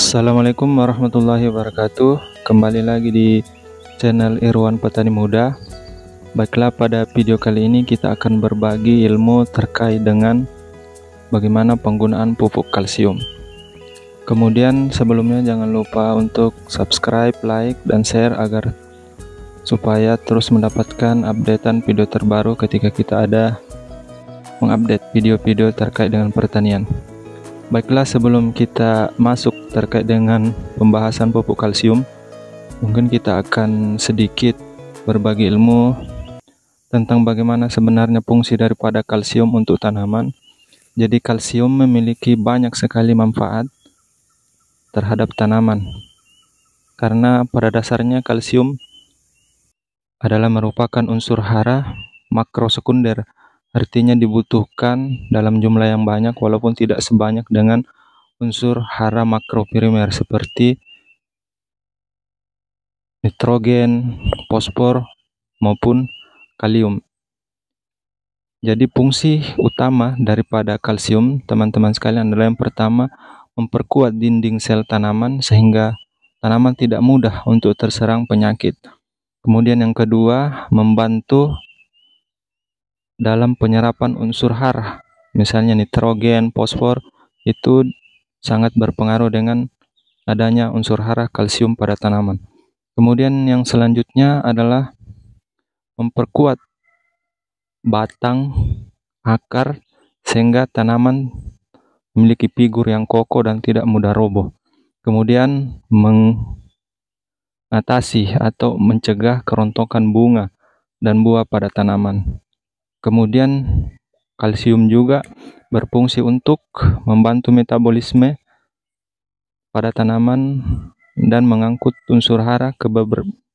Assalamualaikum warahmatullahi wabarakatuh. Kembali lagi di channel Irwan Petani Muda. Baiklah, pada video kali ini kita akan berbagi ilmu terkait dengan bagaimana penggunaan pupuk kalsium. Kemudian sebelumnya jangan lupa untuk subscribe, like, dan share agar supaya terus mendapatkan updatean video terbaru ketika kita ada mengupdate video-video terkait dengan pertanian. Baiklah, sebelum kita masuk terkait dengan pembahasan pupuk kalsium, mungkin kita akan sedikit berbagi ilmu tentang bagaimana sebenarnya fungsi daripada kalsium untuk tanaman. Jadi kalsium memiliki banyak sekali manfaat terhadap tanaman, karena pada dasarnya kalsium adalah merupakan unsur hara makrosekunder. Artinya dibutuhkan dalam jumlah yang banyak walaupun tidak sebanyak dengan unsur hara makroprimer seperti nitrogen, fosfor, maupun kalium. Jadi fungsi utama daripada kalsium, teman-teman sekalian, adalah yang pertama, memperkuat dinding sel tanaman sehingga tanaman tidak mudah untuk terserang penyakit. Kemudian yang kedua, membantu dalam penyerapan unsur hara, misalnya nitrogen, fosfor, itu sangat berpengaruh dengan adanya unsur hara kalsium pada tanaman. Kemudian yang selanjutnya adalah memperkuat batang, akar, sehingga tanaman memiliki figur yang kokoh dan tidak mudah roboh. Kemudian mengatasi atau mencegah kerontokan bunga dan buah pada tanaman. Kemudian kalsium juga berfungsi untuk membantu metabolisme pada tanaman dan mengangkut unsur hara ke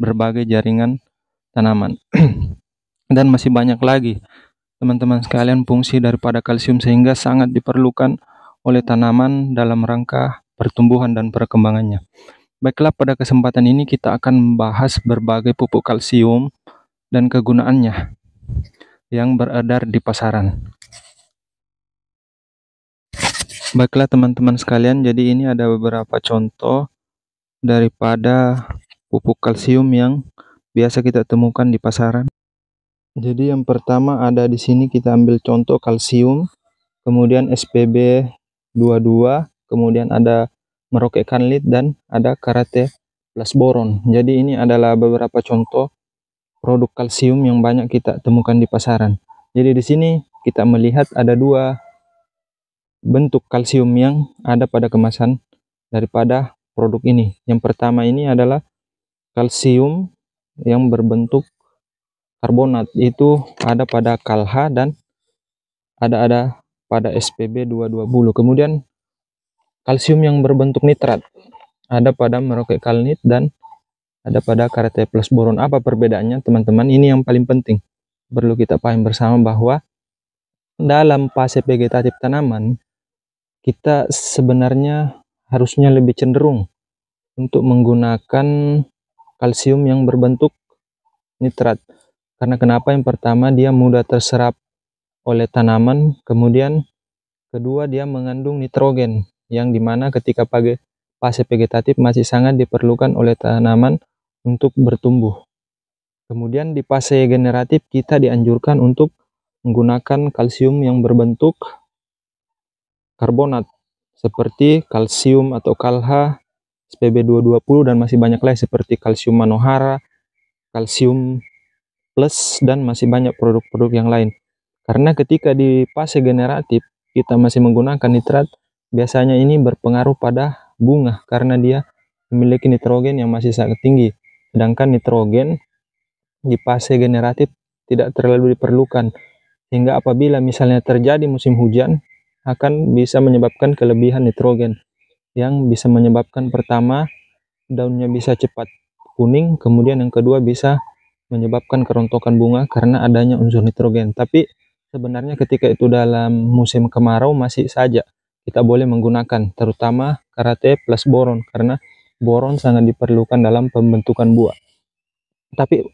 berbagai jaringan tanaman. Dan masih banyak lagi, teman-teman sekalian, fungsi daripada kalsium sehingga sangat diperlukan oleh tanaman dalam rangka pertumbuhan dan perkembangannya. Baiklah, pada kesempatan ini kita akan membahas berbagai pupuk kalsium dan kegunaannya yang beredar di pasaran. Baiklah teman-teman sekalian, jadi ini ada beberapa contoh daripada pupuk kalsium yang biasa kita temukan di pasaran. Jadi yang pertama ada di sini, kita ambil contoh kalsium, kemudian SPB 22, kemudian ada Merauke Kanlit, dan ada Karate Plus Boron. Jadi ini adalah beberapa contoh produk kalsium yang banyak kita temukan di pasaran. Jadi di sini kita melihat ada dua bentuk kalsium yang ada pada kemasan daripada produk ini. Yang pertama ini adalah kalsium yang berbentuk karbonat, itu ada pada KALHA dan ada pada SPB 220. Kemudian kalsium yang berbentuk nitrat ada pada Merauke Kanlit dan ada pada Karate Plus Boron. Apa perbedaannya, teman-teman? Ini yang paling penting perlu kita pahami bersama, bahwa dalam fase vegetatif tanaman kita sebenarnya harusnya lebih cenderung untuk menggunakan kalsium yang berbentuk nitrat. Karena kenapa? Yang pertama, dia mudah terserap oleh tanaman, kemudian kedua, dia mengandung nitrogen yang dimana ketika fase vegetatif masih sangat diperlukan oleh tanaman untuk bertumbuh. Kemudian di fase generatif kita dianjurkan untuk menggunakan kalsium yang berbentuk karbonat seperti kalsium atau KALHA, SPB 220, dan masih banyak lagi seperti kalsium manohara, kalsium plus, dan masih banyak produk-produk yang lain. Karena ketika di fase generatif kita masih menggunakan nitrat, biasanya ini berpengaruh pada bunga karena dia memiliki nitrogen yang masih sangat tinggi. Sedangkan nitrogen di fase generatif tidak terlalu diperlukan, sehingga apabila misalnya terjadi musim hujan akan bisa menyebabkan kelebihan nitrogen yang bisa menyebabkan, pertama, daunnya bisa cepat kuning, kemudian yang kedua bisa menyebabkan kerontokan bunga karena adanya unsur nitrogen. Tapi sebenarnya ketika itu dalam musim kemarau masih saja kita boleh menggunakan, terutama Karate Plus Boron, karena boron sangat diperlukan dalam pembentukan buah. Tapi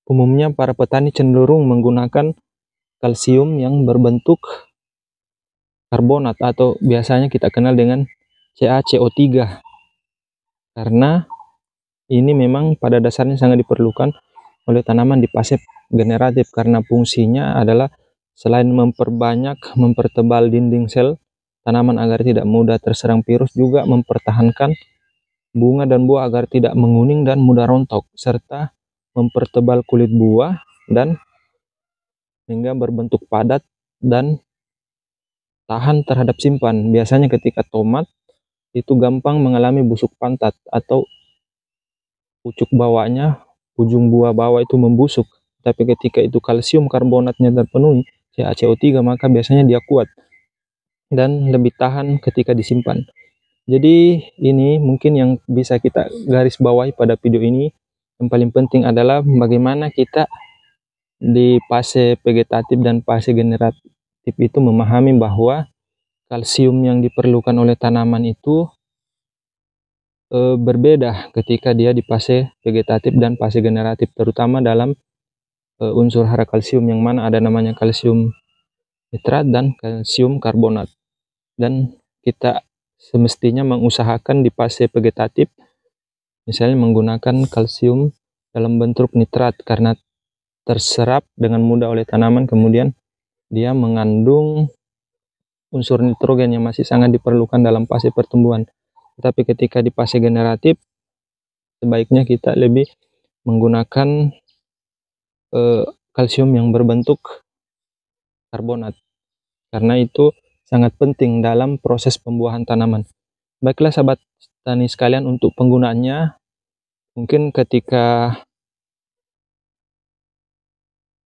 umumnya para petani cenderung menggunakan kalsium yang berbentuk karbonat atau biasanya kita kenal dengan CaCO3. karena ini memang pada dasarnya sangat diperlukan oleh tanaman di fase generatif, karena fungsinya adalah selain mempertebal dinding sel tanaman agar tidak mudah terserang virus, juga mempertahankan bunga dan buah agar tidak menguning dan mudah rontok, serta mempertebal kulit buah dan hingga berbentuk padat dan tahan terhadap simpan. Biasanya ketika tomat itu gampang mengalami busuk pantat atau pucuk bawahnya, ujung buah bawah itu membusuk. Tapi ketika itu kalsium karbonatnya terpenuhi, CaCO3, maka biasanya dia kuat dan lebih tahan ketika disimpan. Jadi ini mungkin yang bisa kita garis bawahi pada video ini. Yang paling penting adalah bagaimana kita di fase vegetatif dan fase generatif itu memahami bahwa kalsium yang diperlukan oleh tanaman itu berbeda ketika dia di fase vegetatif dan fase generatif, terutama dalam unsur hara kalsium, yang mana ada namanya kalsium nitrat dan kalsium karbonat. Dan kita semestinya mengusahakan di fase vegetatif misalnya menggunakan kalsium dalam bentuk nitrat karena terserap dengan mudah oleh tanaman, kemudian dia mengandung unsur nitrogen yang masih sangat diperlukan dalam fase pertumbuhan. Tetapi ketika di fase generatif, sebaiknya kita lebih menggunakan kalsium yang berbentuk karbonat, karena itu sangat penting dalam proses pembuahan tanaman. Baiklah sahabat tani sekalian, untuk penggunaannya, mungkin ketika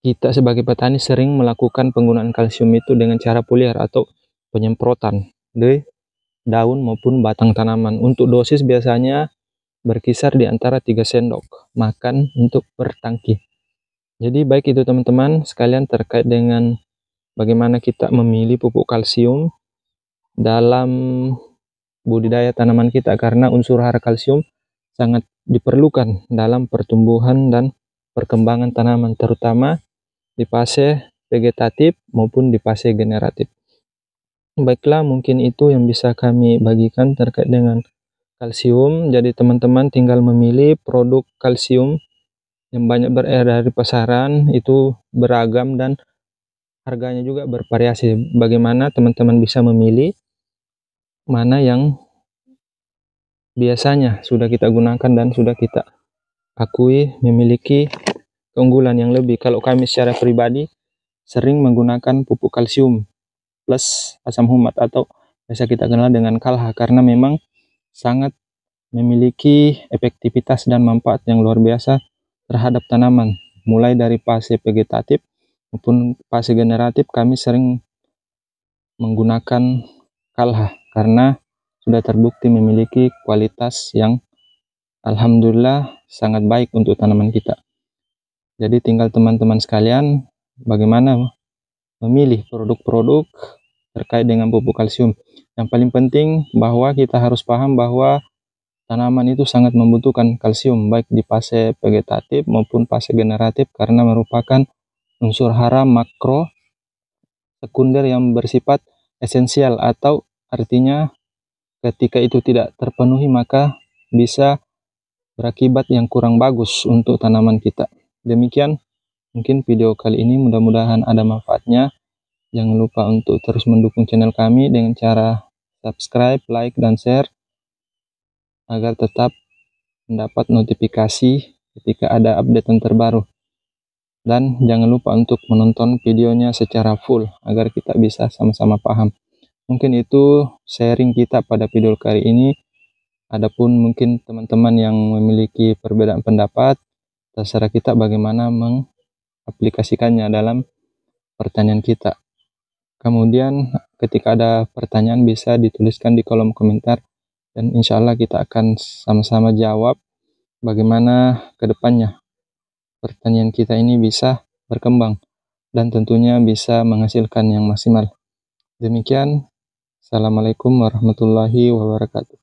kita sebagai petani sering melakukan penggunaan kalsium itu dengan cara foliar atau penyemprotan di daun maupun batang tanaman. Untuk dosis biasanya berkisar di antara 3 sendok makan untuk per tangki. Jadi baik itu teman-teman sekalian terkait dengan bagaimana kita memilih pupuk kalsium dalam budidaya tanaman kita, karena unsur hara kalsium sangat diperlukan dalam pertumbuhan dan perkembangan tanaman, terutama di fase vegetatif maupun di fase generatif. Baiklah, mungkin itu yang bisa kami bagikan terkait dengan kalsium. Jadi teman-teman tinggal memilih produk kalsium yang banyak beredar di pasaran, itu beragam dan harganya juga bervariasi. Bagaimana teman-teman bisa memilih mana yang biasanya sudah kita gunakan dan sudah kita akui memiliki keunggulan yang lebih. Kalau kami secara pribadi sering menggunakan pupuk kalsium plus asam humat atau biasa kita kenal dengan kalha, karena memang sangat memiliki efektivitas dan manfaat yang luar biasa terhadap tanaman. Mulai dari fase vegetatif maupun fase generatif kami sering menggunakan kalha karena sudah terbukti memiliki kualitas yang alhamdulillah sangat baik untuk tanaman kita. Jadi tinggal teman-teman sekalian bagaimana memilih produk-produk terkait dengan pupuk kalsium. Yang paling penting bahwa kita harus paham bahwa tanaman itu sangat membutuhkan kalsium baik di fase vegetatif maupun fase generatif, karena merupakan unsur hara makro sekunder yang bersifat esensial, atau artinya ketika itu tidak terpenuhi maka bisa berakibat yang kurang bagus untuk tanaman kita. Demikian mungkin video kali ini, mudah-mudahan ada manfaatnya. Jangan lupa untuk terus mendukung channel kami dengan cara subscribe, like, dan share agar tetap mendapat notifikasi ketika ada update yang terbaru. Dan jangan lupa untuk menonton videonya secara full agar kita bisa sama-sama paham. Mungkin itu sharing kita pada video kali ini. Adapun mungkin teman-teman yang memiliki perbedaan pendapat, terserah kita bagaimana mengaplikasikannya dalam pertanian kita. Kemudian ketika ada pertanyaan bisa dituliskan di kolom komentar, dan insya Allah kita akan sama-sama jawab bagaimana ke depannya pertanian kita ini bisa berkembang dan tentunya bisa menghasilkan yang maksimal. Demikian, Assalamualaikum warahmatullahi wabarakatuh.